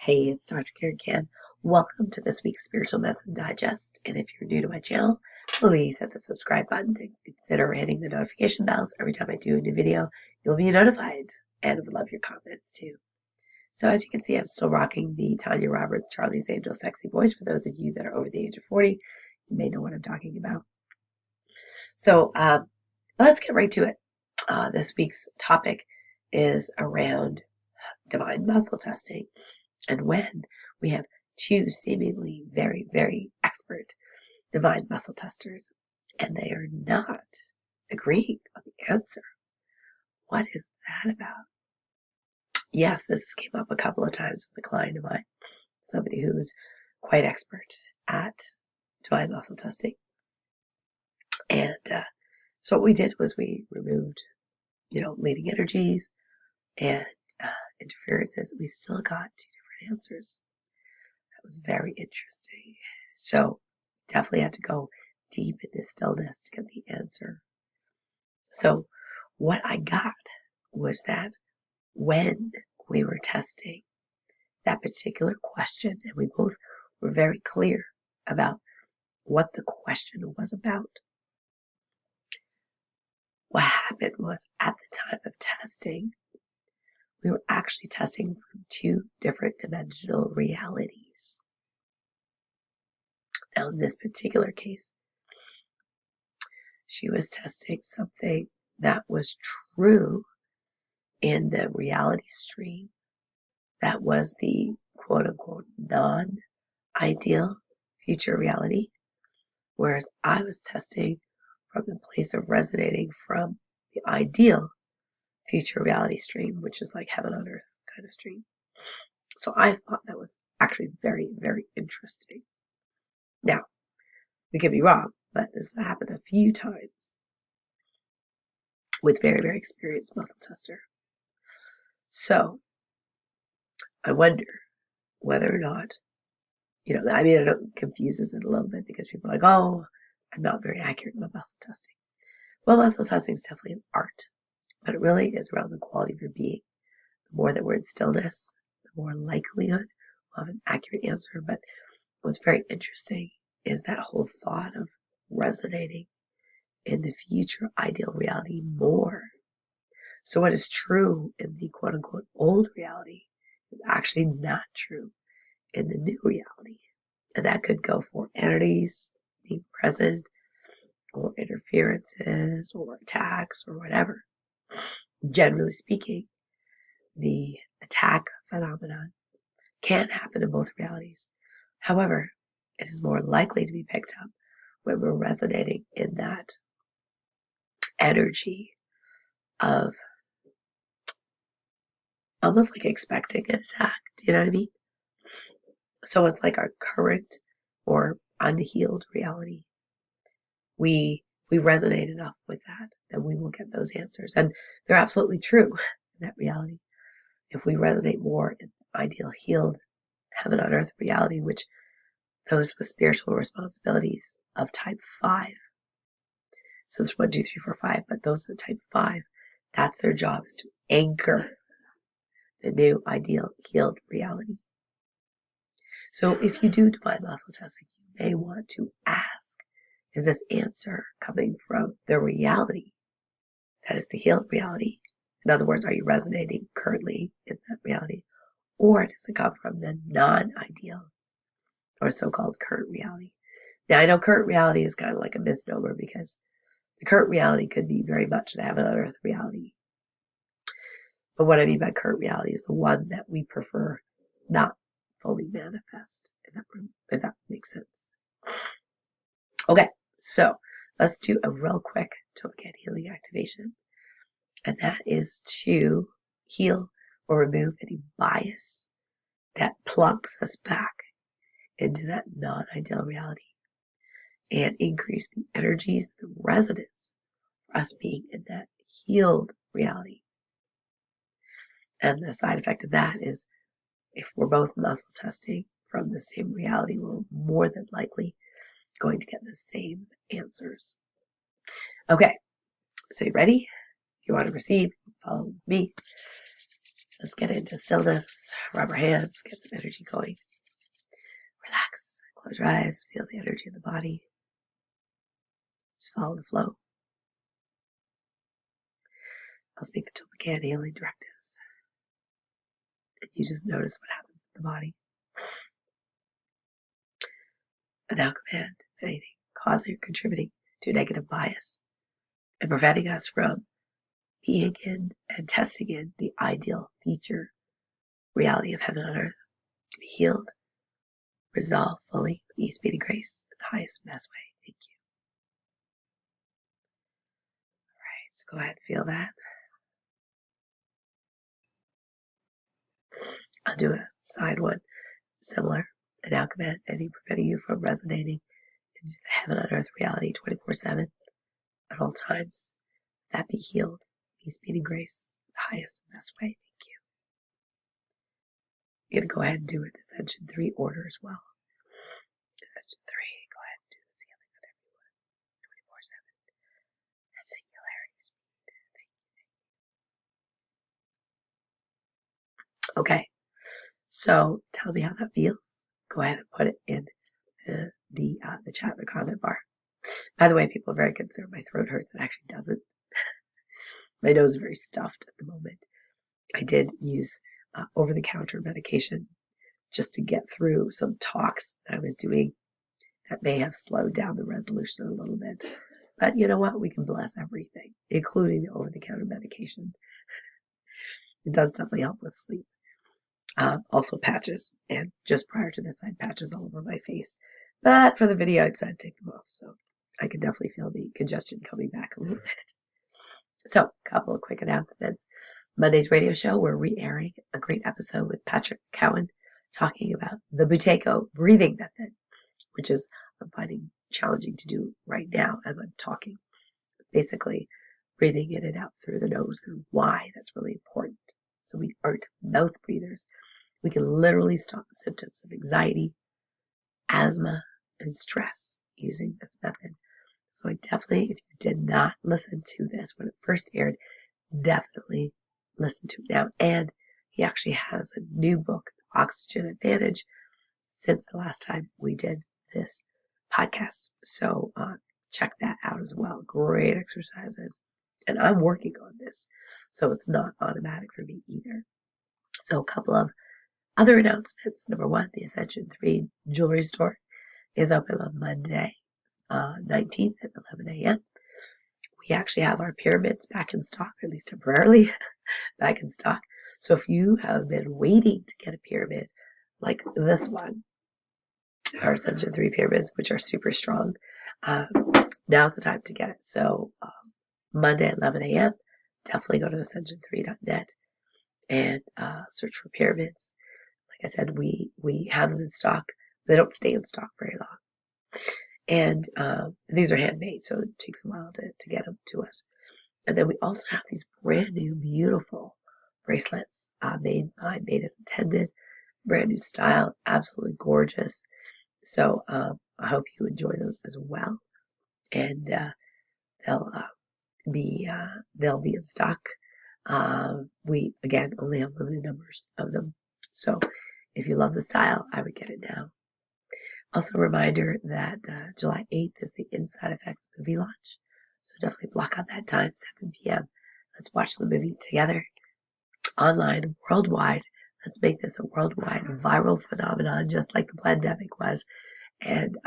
Hey, it's Dr. Karen Can. Welcome to this week's Spiritual Medicine Digest. And if you're new to my channel, please hit the subscribe button and consider hitting the notification bells. Every time I do a new video, you'll be notified. And I would love your comments too. So as you can see, I'm still rocking the Tanya Roberts, Charlie's Angel sexy voice. For those of you that are over the age of 40, you may know what I'm talking about. So let's get right to it. This week's topic is around divine muscle testing. And when we have two seemingly very, very expert divine muscle testers, and they are not agreeing on the answer, what is that about? Yes, this came up a couple of times with a client of mine, somebody who is quite expert at divine muscle testing. And so what we did was we removed, leading energies and interferences. We still got two different answers. That was very interesting. So definitely had to go deep into stillness to get the answer. So what I got was that when we were testing that particular question, and we both were very clear about what the question was about, what happened was at the time of testing, we were actually testing from two different dimensional realities. Now, in this particular case, she was testing something that was true in the reality stream. That was the quote unquote non-ideal future reality. Whereas I was testing from the place of resonating from the ideal future reality stream, which is like heaven on earth kind of stream. So I thought that was actually very, very interesting. Now, we could be wrong, but this has happened a few times with very, very experienced muscle tester. So I wonder whether or not, I know it confuses it a little bit because people are like, oh, I'm not very accurate in my muscle testing. Well, muscle testing is definitely an art, but it really is around the quality of your being. The more that we're in stillness, the more likelihood we'll have an accurate answer. But what's very interesting is that whole thought of resonating in the future ideal reality more. So what is true in the quote unquote old reality is actually not true in the new reality. And that could go for entities being present, or interferences, or attacks, or whatever. Generally speaking, the attack phenomenon can happen in both realities. However, it is more likely to be picked up when we're resonating in that energy of almost like expecting an attack. Do you know what I mean? So it's like our current or unhealed reality. We resonate enough with that we will get those answers. And they're absolutely true in that reality. If we resonate more in ideal healed heaven on earth reality, which those with spiritual responsibilities of type 5. So there's 1, 2, 3, 4, 5, but those are type 5. That's their job, is to anchor the new ideal healed reality. So if you do divine muscle testing, you may want to ask, is this answer coming from the reality that is the healed reality? In other words, are you resonating currently in that reality? Or does it come from the non-ideal or so-called current reality? Now, I know current reality is kind of like a misnomer because the current reality could be very much the heaven on earth reality. But what I mean by current reality is the one that we prefer not fully manifest, if that makes sense. Okay, so let's do a real quick token healing activation. And that is to heal or remove any bias that plunks us back into that non-ideal reality and increase the energies, the resonance for us being in that healed reality. And the side effect of that is if we're both muscle testing from the same reality, we're more than likely going to get the same answers. Okay, so you ready? If you want to receive, follow me. Let's get into stillness, rub our hands, get some energy going. Relax, close your eyes, feel the energy in the body. Just follow the flow. I'll speak the Tulpacan healing directives. And you just notice what happens in the body. And now command anything causing or contributing to negative bias and preventing us from being in and testing in the ideal future reality of heaven on earth to be healed, resolved fully with ease, speed, and grace in the highest and best way. Thank you. All right, let's go ahead and feel that. I'll do a side one similar. And now command anything preventing you from resonating into the heaven on earth reality 24/7 at all times. That be healed, ease, speed, and grace in the highest and best way. Thank you. You're going to go ahead and do an Ascension 3 order as well. Ascension 3, go ahead and do this healing on everyone 24/7. That singularity speed. Thank you. Okay, so tell me how that feels. Go ahead and put it in the chat or comment bar. By the way, people are very concerned my throat hurts. It actually doesn't. My nose is very stuffed at the moment. I did use over-the-counter medication just to get through some talks that I was doing that may have slowed down the resolution a little bit. But you know what? We can bless everything, including the over-the-counter medication. It does definitely help with sleep. Also patches. And just prior to this, I had patches all over my face. But for the video, I decided to take them off. So I can definitely feel the congestion coming back a little bit. So, a couple of quick announcements. Monday's radio show, we're re-airing a great episode with Patrick Cowan talking about the Buteyko breathing method, which is I'm finding challenging to do right now as I'm talking. Basically, breathing in and out through the nose and why that's really important. So we aren't mouth breathers. We can literally stop the symptoms of anxiety, asthma, and stress using this method. So I definitely, if you did not listen to this when it first aired, definitely listen to it now. And he actually has a new book, Oxygen Advantage, since the last time we did this podcast. So check that out as well. Great exercises. And I'm working on this, so it's not automatic for me either. So a couple of other announcements. Number one, the Ascension 3 jewelry store is open on Monday, 19th at 11 a.m. We actually have our pyramids back in stock, at least temporarily back in stock. So if you have been waiting to get a pyramid like this one, our Ascension 3 pyramids, which are super strong, now's the time to get it. So Monday at 11 a.m., definitely go to ascension3.net and search for pyramids. Like I said, we have them in stock. They don't stay in stock very long. And these are handmade, so it takes a while to get them to us. And then we also have these brand new, beautiful bracelets made as intended, brand new style, absolutely gorgeous. So I hope you enjoy those as well. And they'll be in stock. We again only have limited numbers of them. So if you love the style, I would get it now. Also a reminder that July 8th is the Inside Effects movie launch. So definitely block out that time, 7 p.m. Let's watch the movie together, online, worldwide. Let's make this a worldwide viral phenomenon, just like the pandemic was. And,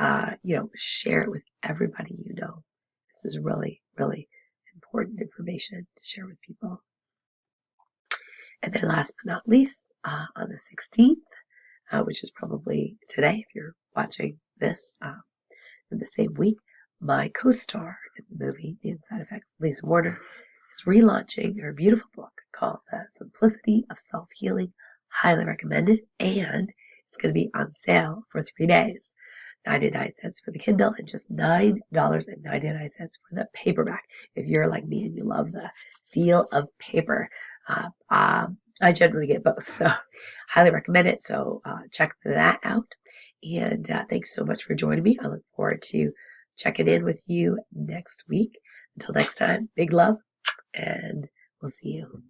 share it with everybody you know. This is really, really important information to share with people. And then last but not least, on the 16th, which is probably today if you're watching this in the same week, my co-star in the movie, The Inside Effects, Lisa Warner, is relaunching her beautiful book called The Simplicity of Self-Healing. Highly recommended. And it's going to be on sale for 3 days. 99 cents for the Kindle and just $9.99 for the paperback. If you're like me and you love the feel of paper, I generally get both, so highly recommend it. So check that out. And thanks so much for joining me. I look forward to checking in with you next week. Until next time, big love, and we'll see you.